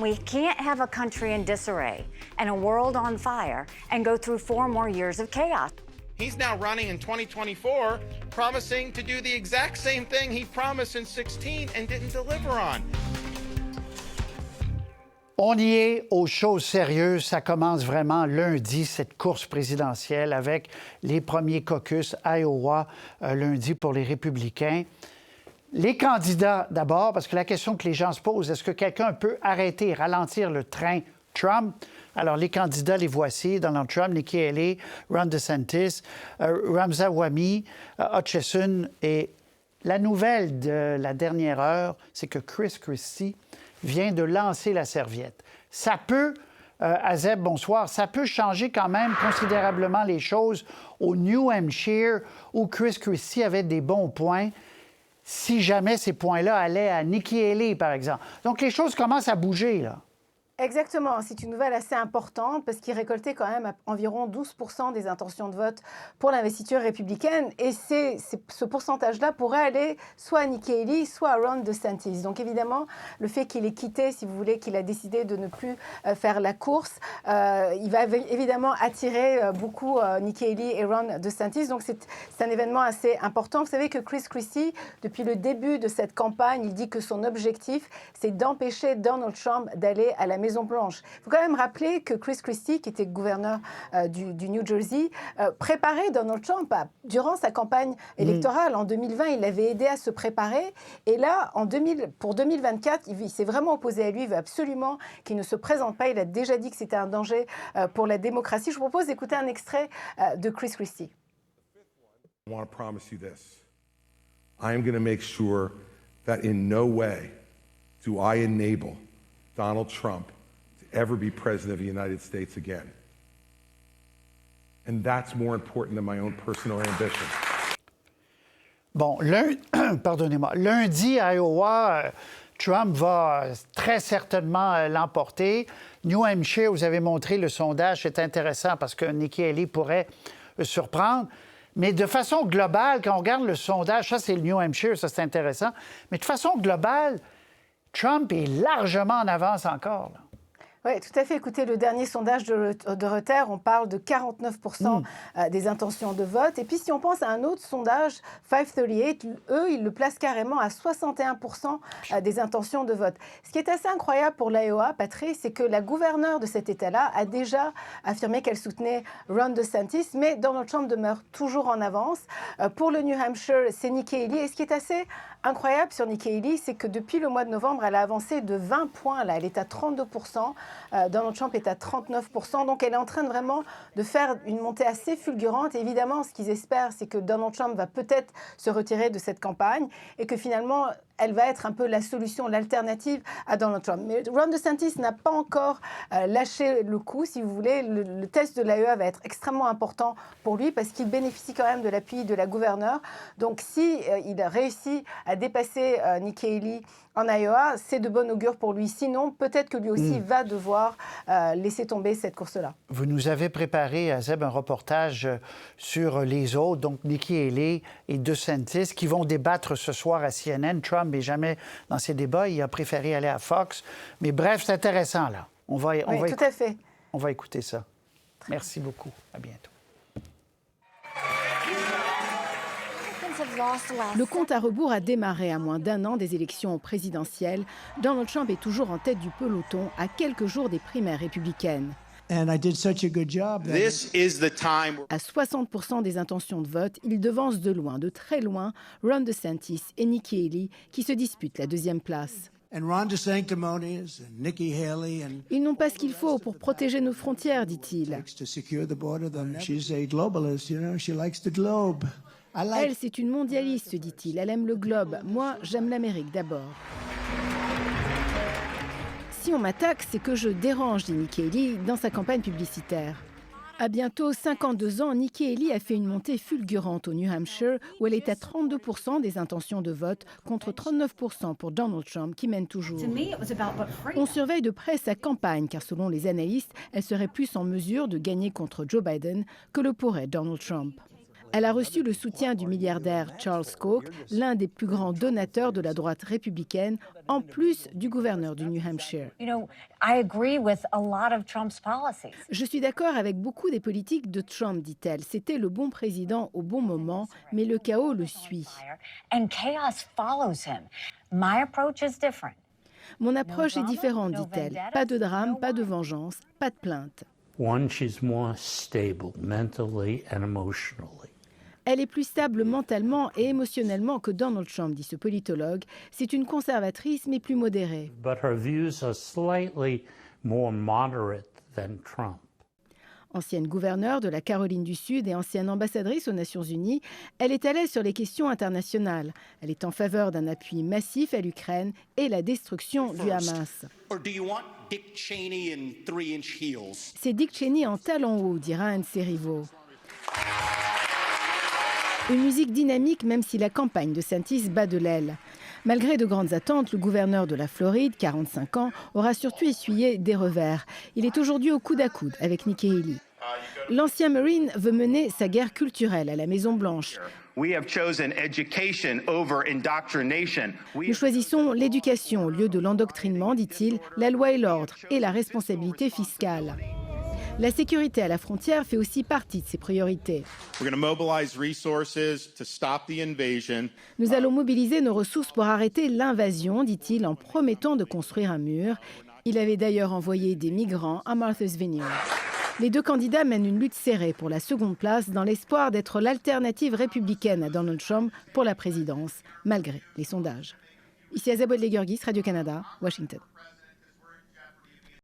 We can't have a country in disarray and a world on fire and go through 4 more years of chaos. He's now running in 2024, promising to do the exact same thing he promised in 2016 and didn't deliver on. On y est aux choses sérieuses. Ça commence vraiment lundi, cette course présidentielle, avec les premiers caucus à Iowa lundi pour les républicains. Les candidats, d'abord, parce que la question que les gens se posent, est-ce que quelqu'un peut arrêter, ralentir le train Trump? Alors, les candidats, les voici. Donald Trump, Nikki Haley, Ron DeSantis, Ramaswamy, Hutchison. Et la nouvelle de la dernière heure, c'est que Chris Christie vient de lancer la serviette. Ça peut, Azeb, bonsoir, ça peut changer quand même considérablement les choses au New Hampshire, où Chris Christie avait des bons points, si jamais ces points-là allaient à Nikki Haley, par exemple. Donc, les choses commencent à bouger, là. Exactement, c'est une nouvelle assez importante parce qu'il récoltait quand même environ 12% des intentions de vote pour l'investiture républicaine et ce pourcentage-là pourrait aller soit à Nikki Haley, soit à Ron DeSantis. Donc évidemment, le fait qu'il ait quitté, si vous voulez, qu'il a décidé de ne plus faire la course, il va évidemment attirer beaucoup Nikki Haley et Ron DeSantis. Donc c'est un événement assez important. Vous savez que Chris Christie, depuis le début de cette campagne, il dit que son objectif, c'est d'empêcher Donald Trump d'aller à la Maison-Blanche. Il faut quand même rappeler que Chris Christie, qui était gouverneur du New Jersey, préparait Donald Trump durant sa campagne électorale. En 2020, il l'avait aidé à se préparer. Et là, pour 2024, il s'est vraiment opposé à lui. Il veut absolument qu'il ne se présente pas. Il a déjà dit que c'était un danger pour la démocratie. Je vous propose d'écouter un extrait de Chris Christie. I want to promise you this. I am going to make sure that in no way do I enable Donald Trump to ever be president of the United States again. And that's more important than my own personal ambition. Bon, pardonnez-moi. Lundi, à Iowa, Trump va très certainement l'emporter. New Hampshire, vous avez montré le sondage, c'est intéressant parce que Nikki Haley pourrait surprendre. Mais de façon globale, quand on regarde le sondage, ça c'est le New Hampshire, ça c'est intéressant, mais de façon globale, Trump est largement en avance encore, là. Oui, tout à fait. Écoutez, le dernier sondage de Reuters, on parle de 49% des intentions de vote. Et puis, si on pense à un autre sondage, 538, eux, ils le placent carrément à 61% des intentions de vote. Ce qui est assez incroyable pour l'Iowa, Patrice, c'est que la gouverneure de cet État-là a déjà affirmé qu'elle soutenait Ron DeSantis, mais Donald Trump demeure toujours en avance. Pour le New Hampshire, c'est Nikki Haley. Et ce qui est assez incroyable sur Nikki Haley, c'est que depuis le mois de novembre, elle a avancé de 20 points. Là, elle est à 32%. Donald Trump est à 39%. Donc, elle est en train vraiment de faire une montée assez fulgurante. Et évidemment, ce qu'ils espèrent, c'est que Donald Trump va peut-être se retirer de cette campagne et que finalement, elle va être un peu la solution, l'alternative à Donald Trump. Mais Ron DeSantis n'a pas encore lâché le coup, si vous voulez. Le test de l'AEA va être extrêmement important pour lui parce qu'il bénéficie quand même de l'appui de la gouverneure. Donc, si il réussit à dépasser Nikki Haley en Iowa, c'est de bon augure pour lui. Sinon, peut-être que lui aussi va devoir laisser tomber cette course-là. Vous nous avez préparé, Azeb, un reportage sur les autres, donc Nikki Haley et DeSantis, qui vont débattre ce soir à CNN. Trump n'est jamais dans ces débats. Il a préféré aller à Fox. Mais bref, c'est intéressant, là. On va tout à fait. On va écouter ça. Merci beaucoup. À bientôt. Le compte à rebours a démarré à moins d'un an des élections présidentielles. Donald Trump est toujours en tête du peloton à quelques jours des primaires républicaines. And I did such a good job. This is the time. À 60% des intentions de vote, il devance de loin, de très loin, Ron DeSantis et Nikki Haley qui se disputent la deuxième place. And Ron DeSanctimonious and Nikki Haley and Ils n'ont pas ce qu'il faut pour protéger nos frontières, dit-il. to secure the border. She's a globalist, you know. She likes the globe. I like. Elle, c'est une mondialiste, dit-il. Elle aime le globe. Moi, j'aime l'Amérique d'abord. Si on m'attaque, c'est que je dérange, dit Nikki Haley dans sa campagne publicitaire. À bientôt 52 ans, Nikki Haley a fait une montée fulgurante au New Hampshire, où elle est à 32% des intentions de vote, contre 39% pour Donald Trump, qui mène toujours. On surveille de près sa campagne, car selon les analystes, elle serait plus en mesure de gagner contre Joe Biden que le pourrait Donald Trump. Elle a reçu le soutien du milliardaire Charles Koch, l'un des plus grands donateurs de la droite républicaine, en plus du gouverneur du New Hampshire. Je suis d'accord avec beaucoup des politiques de Trump, dit-elle. C'était le bon président au bon moment, mais le chaos le suit. Mon approche est différente, dit-elle. Pas de drame, pas de vengeance, pas de plainte. She's more stable mentally and emotionally. Elle est plus stable mentalement et émotionnellement que Donald Trump, dit ce politologue. C'est une conservatrice, mais plus modérée. But her views are slightly more moderate than Trump. Ancienne gouverneure de la Caroline du Sud et ancienne ambassadrice aux Nations Unies, elle est à l'aise sur les questions internationales. Elle est en faveur d'un appui massif à l'Ukraine et la destruction du Hamas. C'est Dick Cheney en talons hauts, dira un de ses rivaux. Une musique dynamique même si la campagne de DeSantis bat de l'aile. Malgré de grandes attentes, le gouverneur de la Floride, 45 ans, aura surtout essuyé des revers. Il est aujourd'hui au coude à coude avec Nikki Haley. L'ancien Marine veut mener sa guerre culturelle à la Maison-Blanche. Nous choisissons l'éducation au lieu de l'endoctrinement, dit-il, la loi et l'ordre et la responsabilité fiscale. La sécurité à la frontière fait aussi partie de ses priorités. Nous allons mobiliser nos ressources pour arrêter l'invasion, dit-il, en promettant de construire un mur. Il avait d'ailleurs envoyé des migrants à Martha's Vineyard. Les deux candidats mènent une lutte serrée pour la seconde place dans l'espoir d'être l'alternative républicaine à Donald Trump pour la présidence, malgré les sondages. Ici Azabouel Legurgis, Radio-Canada, Washington.